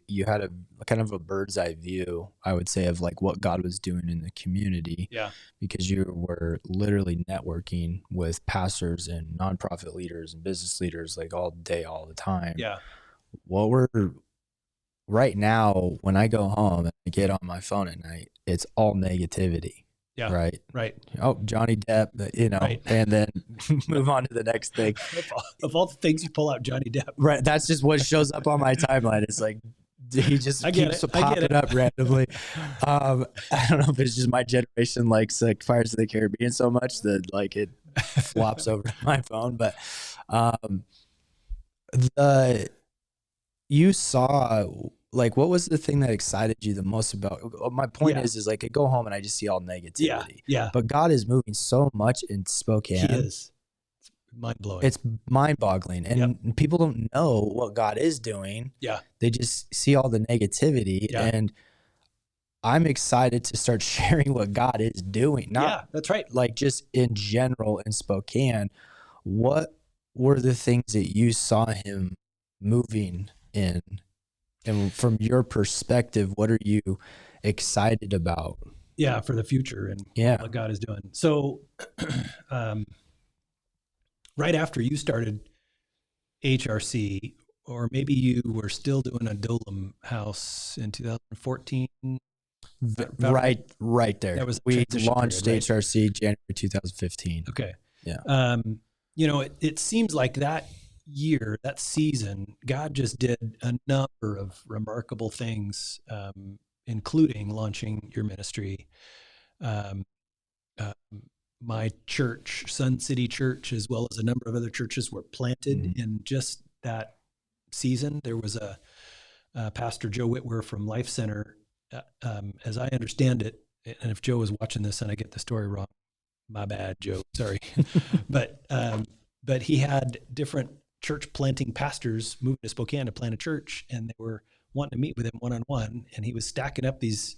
you had a kind of a bird's eye view, I would say, of like what God was doing in the community. Yeah. Because you were literally networking with pastors and nonprofit leaders and business leaders like all day, all the time. Yeah. What we're right now, when I go home and I get on my phone at night, it's all negativity. Yeah. Right. Right. Oh, Johnny Depp, Right. and then move on to the next thing. Of all the things you pull out, Johnny Depp. Right. That's just what shows up on my timeline. It's like, he just keeps popping up randomly. I don't know if it's just my generation likes like Pirates of the Caribbean so much that like it flops over to my phone. But you saw, like, what was the thing that excited you the most about? My point is like I go home and I just see all negativity. Yeah. But God is moving so much in Spokane. He is. It's mind-blowing. It's mind-boggling. And people don't know what God is doing. Yeah. They just see all the negativity. Yeah. And I'm excited to start sharing what God is doing. Not that's right. like just in general in Spokane. What were the things that you saw him moving in? And from your perspective, what are you excited about? Yeah, for the future and what God is doing. So right after you started HRC, or maybe you were still doing a Dolam house in 2014. Right there. That was we launched HRC January 2015. Okay. Yeah. It seems like that season, God just did a number of remarkable things, including launching your ministry. My church, Sun City Church, as well as a number of other churches, were planted in just that season. There was a Pastor Joe Whitwer from Life Center, as I understand it, and if Joe is watching this and I get the story wrong, my bad, Joe, sorry. But he had different church planting pastors moving to Spokane to plant a church, and they were wanting to meet with him one-on-one, and he was stacking up these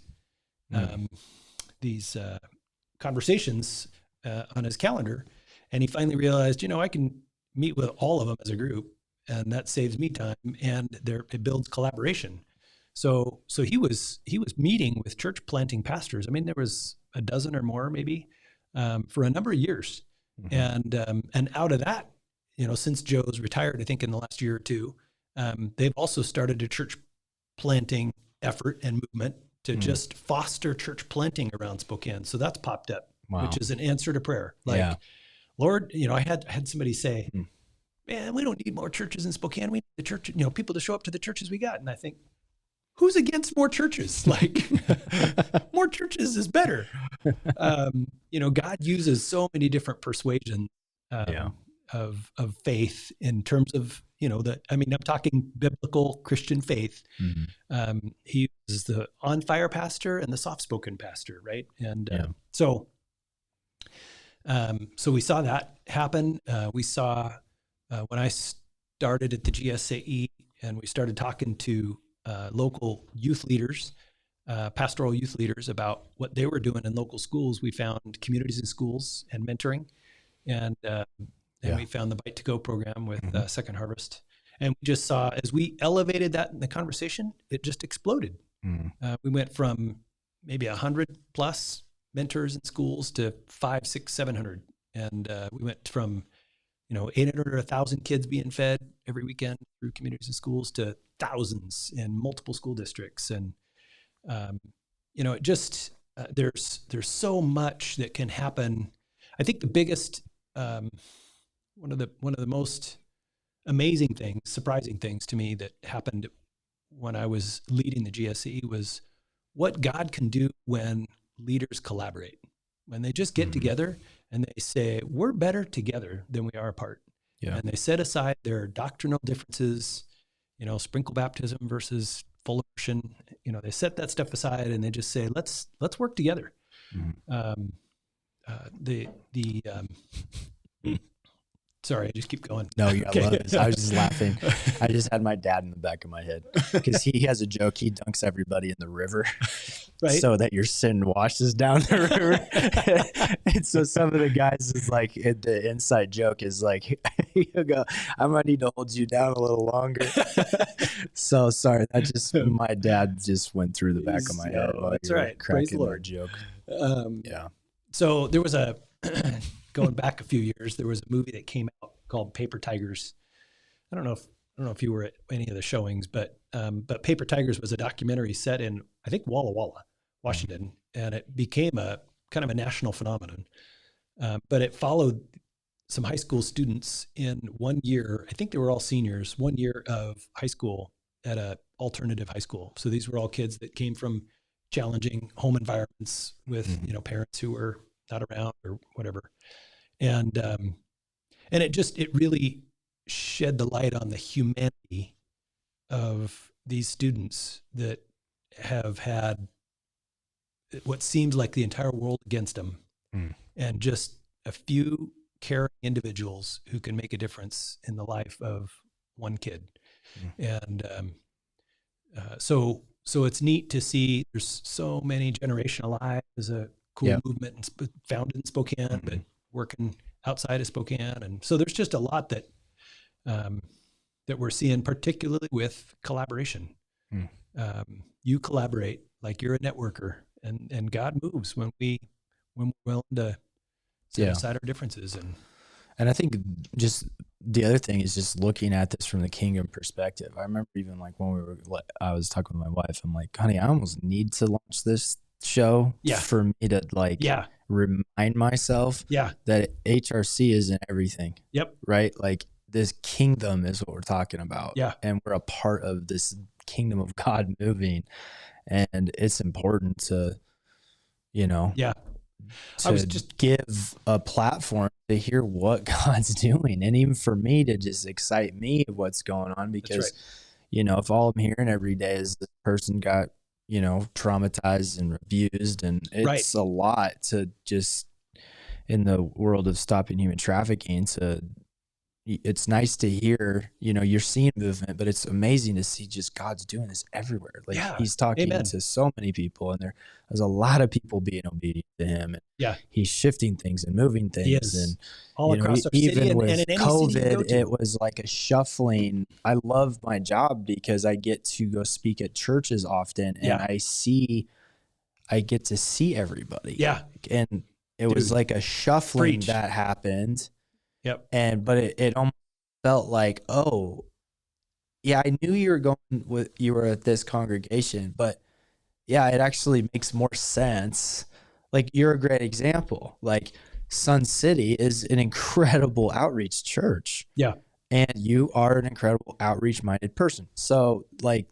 conversations on his calendar, and he finally realized, I can meet with all of them as a group, and that saves me time, and it builds collaboration. So he was meeting with church planting pastors. I mean, there was a dozen or more maybe for a number of years, and out of that, since Joe's retired, I think in the last year or two, they've also started a church planting effort and movement to just foster church planting around Spokane. So that's popped up, which is an answer to prayer. Like, Lord, I had somebody say, man, we don't need more churches in Spokane. We need the church, people to show up to the churches we got. And I think, who's against more churches? Like, more churches is better. God uses so many different persuasions of faith in terms of, I'm talking biblical Christian faith. He uses the on fire pastor and the soft spoken pastor, right? And so we saw that happen. We saw when I started at the GSAE and we started talking to local youth leaders, pastoral youth leaders, about what they were doing in local schools. We found communities in schools and mentoring, and we found the Bite to Go program with Second Harvest. And we just saw, as we elevated that in the conversation, it just exploded. We went from maybe 100 plus mentors in schools to 500, 600, 700. And we went from 800 or 1,000 kids being fed every weekend through communities and schools to thousands in multiple school districts. And, it just, there's so much that can happen. I think the biggest, one of the most amazing things, surprising things to me that happened when I was leading the GSE was what God can do when leaders collaborate, when they just get together and they say, we're better together than we are apart. And they set aside their doctrinal differences, sprinkle baptism versus full immersion. They set that stuff aside and they just say, let's work together. Sorry, I just keep going. No, I love this. I was just laughing. I just had my dad in the back of my head because he has a joke. He dunks everybody in the river. Right. so that your sin washes down the river. And so some of the guys is like, the inside joke is like, you go, I might need to hold you down a little longer. So sorry, that just, my dad just went through the back of my head while that's you were right. Praise the cracking our Lord. joke. Yeah. So there was going back a few years, there was a movie that came out called Paper Tigers. I don't know if you were at any of the showings, but Paper Tigers was a documentary set in, I think, Walla Walla, Washington, and it became a kind of a national phenomenon. But it followed some high school students in 1 year. I think they were all seniors, 1 year of high school at a alternative high school. So these were all kids that came from challenging home environments with, parents who were not around or whatever. And it really shed the light on the humanity of these students that have had what seems like the entire world against them, and just a few caring individuals who can make a difference in the life of one kid. And so it's neat to see there's so many Generation Alive is a cool movement founded in Spokane, but working outside of Spokane. And so there's just a lot that we're seeing, particularly with collaboration. You collaborate like you're a networker, and God moves when we're willing to set aside our differences. And I think just the other thing is just looking at this from the kingdom perspective. I remember even like when I was talking with my wife, I'm like, honey, I almost need to launch this show for me to remind myself that HRC isn't everything. Yep. Right? Like this kingdom is what we're talking about. Yeah. And we're a part of this kingdom of God moving. And it's important to, I was just give a platform to hear what God's doing. And even for me to just excite me of what's going on, because, if all I'm hearing every day is this person got, traumatized and abused, and it's a lot to just, in the world of stopping human trafficking, it's nice to hear, you're seeing movement, but it's amazing to see just God's doing this everywhere. Like he's talking to so many people, and there's a lot of people being obedient to him. And he's shifting things and moving things. And all across our even city, with and in any COVID, city you go to. it was like a shuffling. I love my job because I get to go speak at churches often, and I get to see everybody. Yeah. And it was like a shuffling that happened. Yep. But it almost felt like, oh, yeah, I knew you were at this congregation, but yeah, it actually makes more sense. Like you're a great example. Like Sun City is an incredible outreach church. Yeah. And you are an incredible outreach minded person. So like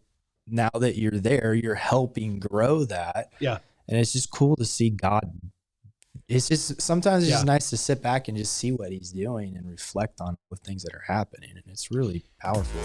now that you're there, you're helping grow that. Yeah. And it's just cool to see God. It's just sometimes it's just nice to sit back and just see what he's doing and reflect on the things that are happening. And it's really powerful.